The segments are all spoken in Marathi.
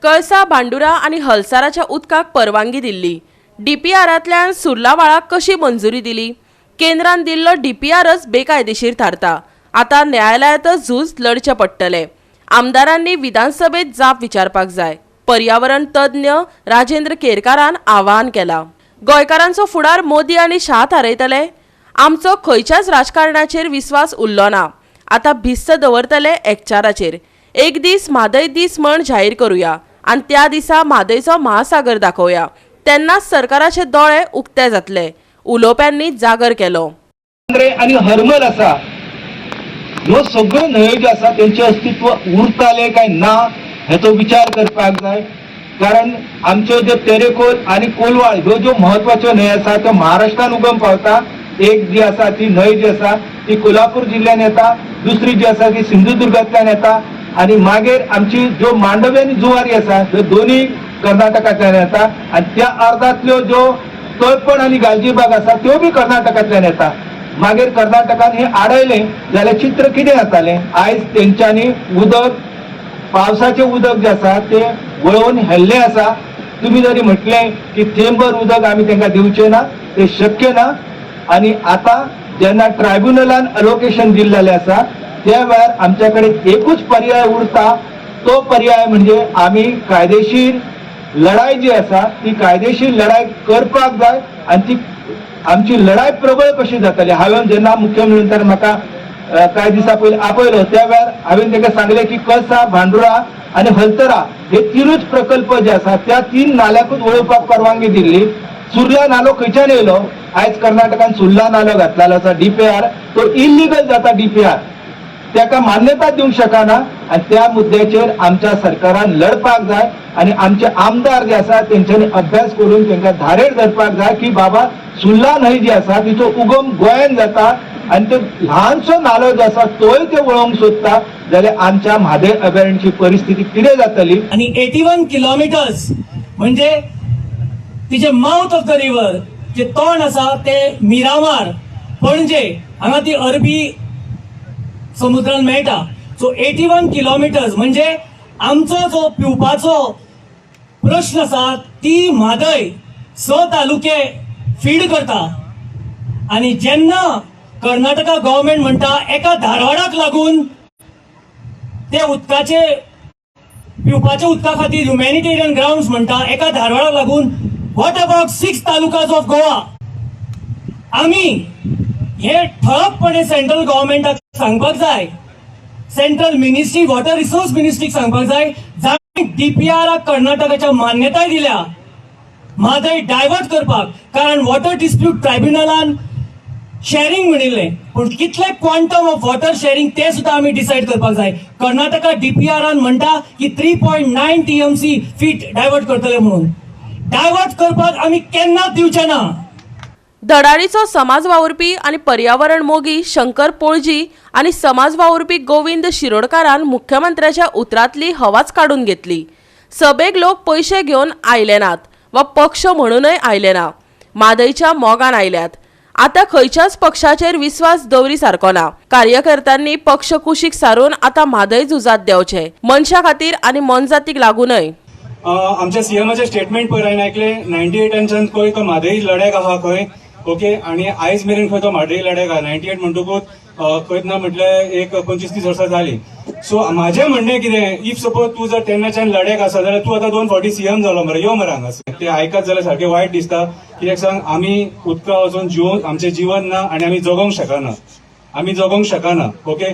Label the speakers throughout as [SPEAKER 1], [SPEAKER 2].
[SPEAKER 1] कळसा, भांडुरा आणि हलसाराच्या उदकाक परवानगी दिल्ली। डीपीआरांतल्यान सुर्लावाळाक कशी मंजुरी दिली? केंद्रान दिल्लो डीपीआरच बेकायदेशीर थारता। आता न्यायालयातच झूज लढचे पडटले। आमदारांनी विधानसभेत जाप विचारपाक जाय। पर्यावरण तज्ञ राजेंद्र केरकारान आवाहन केला। गोंयकारांचो फुडार मोदी आनी शाह थारयतले। आमचो खंयच्याच राजकारणाचेर विस्वास उरलो ना। आता भिस्त दवरतले एकचाराचेर। एक दीस म्हादय दीस म्हण जाहीर करूया आणि त्या दिसा म्हादयचो महासागर दाखोवया। तेन्नाच सरकाराचे दोळे उक्ते जातले। उलोवप्यांनी जागर केलो।
[SPEAKER 2] आणि हरमल असा ह्यो सगळ्यो न्हंयो ज्यो आसा त्यांचे अस्तित्व उरताले काय ना हेचो विचार करपाक जाय। कारण आमच्यो ज्यो तेरेखोल आणि कोलवाळ ह्यो ज्यो महत्वाच्यो न्हंयो आसा त्यो महाराष्ट्रान उगम पावता। एक जी आसा ती न्हंय जी आसा ती कोल्हापूर जिल्ह्यान येता, दुसरी जी आसा ती सिंधुदुर्गांतल्यान येता आणि मागीर आमची ज्यो मांडवी आनी जुवारी आसा त्यो दोन्ही कर्नाटकांतल्यान येता आणि त्या अर्दांतल्यो ज्यो तळपण आणि गालजीबाग आसा त्यो बी कर्नाटकांतल्यान येता। मागीर कर्नाटकान हे आडयलें जाल्यार चित्र कितें जातालें? आयज तेंच्यांनी उदक पावसाचें उदक जे आसा ते वळोवन हेल्लें आसा। तुम्ही जरी म्हटलें की थेंबर उदक आमी तांकां दिवचें ना, ते शक्य ना। आणि आता जेन्ना ट्रायब्युनलान अलोकेशन दिल्लेलें आसा त्या वेळार आमच्या कडेन एकूच पर्याय उरता। तो पर्याय म्हणजे आमी कायदेशीर लढाई जी आसा ती कायदेशीर लढाई करपाक जाय आणि ती आमची लढाई प्रबळ कशी जातली। हांवें जेन्ना मुख्यमंत्र्यान म्हाका कांय दिसा पयलीं आपयलो त्या वेळार हांवें तांकां सांगलें की कळसा, भांडुरा आणि हलतरा हे तीनूच प्रकल्प जे आसा त्या तीन नाल्याकूच वळोवपाक परवानगी दिल्ली। सुर्ला नालो खंयच्यान येयलो? आयज कर्नाटकान सुर्ला नालो घातलेलो आसा डीपीआर, तो इल्लीगल जाता डीपीआर, त्याका मान्यता दिवंक शकना आणि त्या मुद्द्याचेर आमच्या सरकारान लढपाक जाय आणि आमचे आमदार जे आसा तेंच्यांनी अभ्यास करून तांकां धारेर धरपाक जाय की बाबा सुर्ला न्हंय जी आसा तिचो उगम गोंयान जाता आणि तो ल्हानसो नालो जो आसा तोय ते वळोवंक सोदता जाल्यार आमच्या म्हादय अभयारण्याची परिस्थिती कितें जातली?
[SPEAKER 3] आणि 81 किलोमीटर्स म्हणजे तिचे माउथ ऑफ द रिव्हर जे तोंड आसा ते मिरामार पणजे हांगा ती अरबी समुद्रान मेळटा। सो 81 किलोमीटर्स म्हणजे आमचो जो पिवपाचो प्रश्न आसा ती म्हादय 6 तालुके फीड करता। आणि जेन्ना कर्नाटका गव्हर्नमेंट म्हणटा एका धारवाडाक लागून ते उदकाचे पिवपाच्या उदका खातीर ह्युमॅनिटेरियन ग्राउंड्स म्हणटा एका धारवाडाक लागून what about 6 talukas of Goa? आम्ही हे ठळकपणे सेंट्रल गव्हर्नमेंटाक सांगपाक जाय, सेंट्रल मिनिस्ट्री वॉटर रिसोर्स मिनिस्ट्रीक सांगपाक जाय जाणी डीपीआराक कर्नाटकाच्या मान्यताय दिल्या म्हादय डायवर्ट करपाक। कारण वॉटर डिस्प्यूट ट्रायब्युनलान शेअरिंग म्हणिल्लें, पण कितले क्वांटम ऑफ वॉटर शेअरिंग ते सुद्धा आम्ही डिसाइड करपाक जाय। कर्नाटका डीपीआरान म्हणटा की 3.9 टीएमसी फीट डायवर्ट करतले म्हणून। डायवर्ट करपाक आम्ही केन्नाच दिवचे ना।
[SPEAKER 1] धडाडीचो समाज वावुरपी आणि पर्यावरण मोगी शंकर पोळजी आणि समाज वावुरपी गोविंद शिरोडकारान मुख्यमंत्र्याच्या उतरांतली हवाच काढून घेतली। सभेक लोक पयशे घेवन आयले नात वा पक्ष म्हणूनय आयले ना, म्हादयच्या मोगान आयल्यात। आता खंयच्याच पक्षाचेर विश्वास दवरी सारको ना। कार्यकर्त्यांनी पक्ष कुशीक सारून आता म्हादय झुजात देवचे, मनशा खातीर आणि मनजातीक लागूनय।
[SPEAKER 4] आमच्या सीएमाचे स्टेटमेंट पयर हांवें आयकलें 98च्यान खंय तो म्हादय लढ्याक आहा खंय, ओके, आणि आयज मेरेन खंय तो म्हादय लढ्याक आहा। 98 म्हणटकूच खंयत ना म्हटल्यार एक 25-30 वर्सां जाली। सो म्हाजें म्हणणें कितें, इफ सपोज तूं जर तेन्नाच्यान लढ्याक आसा जाल्यार तूं आतां 2 फावटी सीएम जालो मरे, यो मरे हांगासर। ते आयकत जाल्यार सारकें वायट दिसता। कित्याक सांग, आमी उदका वचून जिवन आमचें जीवन ना आनी आमी जगोंक शकना, ओके।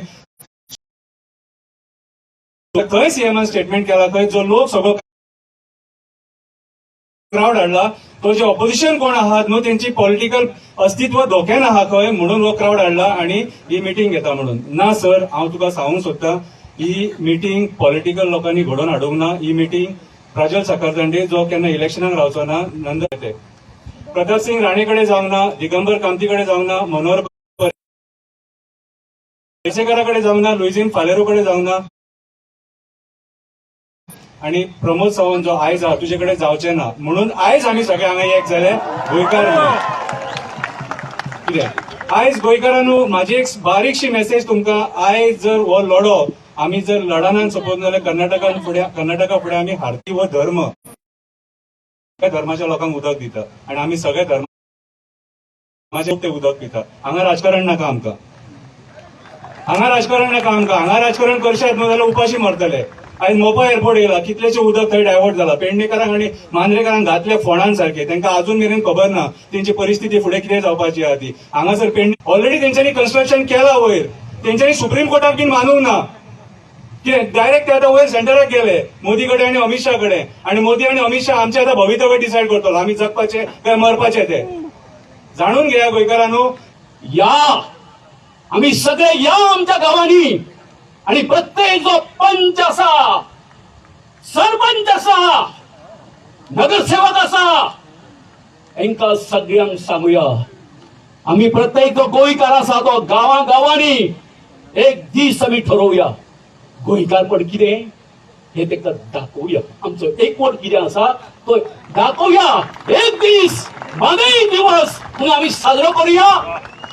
[SPEAKER 4] खंय सीएमान स्टेटमेंट केला, खंय जो लोक सगळो क्राउड हाडला, तो जे ऑपोजिशन कोण आहात न्हू त्यांची पॉलिटिकल अस्तित्व धोक्यान आहा खंय म्हणून हो क्राउड हाडला आणि ही मिटींग घेता म्हणून। ना सर, हांव तुका सांगूंक सोदता ही मिटींग पॉलिटिकल लोकांनी घडोवन हाडूंक ना। ही मिटींग प्राजल सकरदंडे जो केन्ना इलेक्शनाक रावचो ना, नंद प्रताप सिंग राणे कडेन जावंक ना, दिगंबर कामती कडेन जावंक ना, मनोहर पर्रीकरा कडेन जावंक ना, लुईजीन फालेरू कडेन जावंक ना आणि प्रमोद सावंत जो आयज आहा तुजे कडेन जावचे ना म्हणून आयज आमी सगळे हांगा एक जाले गोंयकार म्हणून। कित्याक आयज गोंयकारांनो म्हाजी एक बारीकशी मेसेज तुमकां, आयज जर हो लढो आमी जर लढानान सपोज जाल्यार कर्नाटका फुडें आमी हारती हो धर्म त्या धर्माच्या लोकांक उदक दिता आणि आमी सगळे धर्माचे ते उदक पिता. हांगा राजकारण नाका आमकां, हांगा राजकारण करशेत न्हू जाल्यार उपाशी मरतले. आयज मोपा एअरपोर्ट येयला, कितलेशे उदक थंय डायवर्ट जाला, पेडणेकरांक आनी मांद्रेकरांक घातले फोंडान सारखे. तांकां अजून मेरेन खबर ना तेंची परिस्थिती फुडें कितें जावपाची आहा ती. हांगासर पेडणे ऑलरेडी तेंच्यांनी कन्स्ट्रक्शन केला वयर, तेंच्यांनी सुप्रीम कोर्टाक बीन मानूंक ना. डायरेक्ट ते आतां वयर सेंटराक गेले मोदी कडेन आनी अमित शाह कडेन, आणि मोदी आणि अमित शाह आमचे आतां भवितव्य डिसायड करतलो आमी जगपाचे काय मरपाचे ते. जाणून घेया गोंयकारांनो,
[SPEAKER 5] या आम्ही सगळे या आमच्या गावांनी, आणि प्रत्येक जो पंच असा, सरपंच असा, नगरसेवक असा, यांका सगळ्यांक सांगूया आम्ही प्रत्येक जो गोंयकार असा तो गावांनी एक दीस आम्ही ठरवूया गोंयकारपण कितें हे ताका दाखोवया. आमचो एकवट कितें आसा तो दाखोवया. एक दीस मानवी दिवस म्हणून आम्ही साजरो करूया,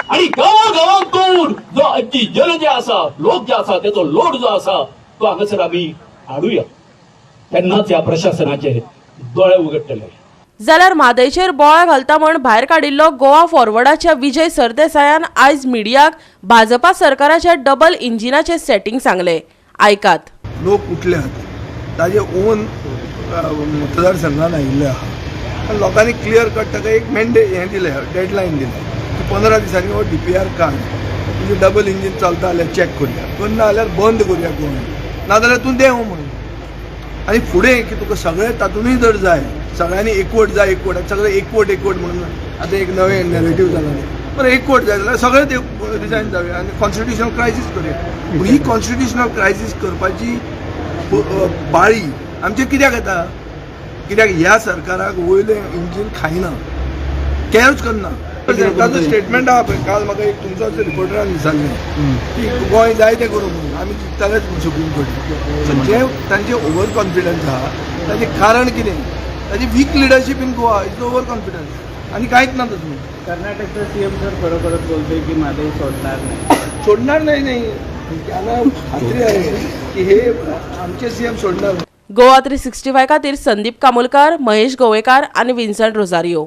[SPEAKER 5] आणि गावागावांतून जो आजची जन जे आसा, लोक जे आसा, त्याचो लोड जो आसा तो हांगासर आमी हाडूया. तेन्नाच ह्या प्रशासनाचे दोळे उगडटले.
[SPEAKER 1] जाल्यार म्हादयचेर बोवाळ घालता म्हण भायर काडिल्लो गोवा फॉरवर्डाच्या विजय सरदेसायान आयज मिडियाक भाजपा सरकाराच्या डबल इंजिनाचे सेटिंग सांगले. आयकात.
[SPEAKER 6] लोक उठल्यात, ताजे ओन मतदारसंघान आयिल्ले आहा. लोकांनी क्लियर कट ताका एक हें दिलें, डेडलायन दिलें की 15 दिसांनी हो DPR काड, म्हणजे डबल इंजीन चलता जाल्यार चॅक करुया, करना जाल्यार बंद करुया गोंय, नाजाल्यार तूं देव म्हणून. आनी फुडें की तुका सगळें तातूंतय जर जाय, सगळ्यांनी एकवट जाय, सगळे एकवट म्हणून आतां एक नवें नॅरेटिव्ह जालां. बरें, एकवट जाय जाल्यार सगळे ते रिजायन जावया आनी कॉन्स्टिट्युशनल क्रायसीस करूया. पूण ही कॉन्स्टिट्युशनल क्रायसीस करपाची पाळी आमचे कित्याक येता? कित्याक ह्या सरकाराक वयलें इंजीन खायना, कॅरच करना. ताचो स्टेटमेंट आहा पळय, काल म्हाका एक तुमचोच रिपोर्टरान विचारलें की गोंय जाय तें करूं म्हणून, आमी जिखतालेच म्हणून सुप्रीम कोर्टाक. जे तांचे ओवर कॉन्फिडन्स आहा ताचें कारण कितें? ताची weak leadership in Goa is overconfidence, आनी कांयच ना तातूंत.
[SPEAKER 7] कर्नाटकचा सीएम सर बरोबरच बोलतोय की माधव
[SPEAKER 6] सोडणार नाही. त्यांना खात्री आहे की हे आमचे सीएम सोडणार.
[SPEAKER 1] गोवा 365 खातीर संदीप कामोलकार, महेश गोवेकार आणि विन्संट रोजारियो.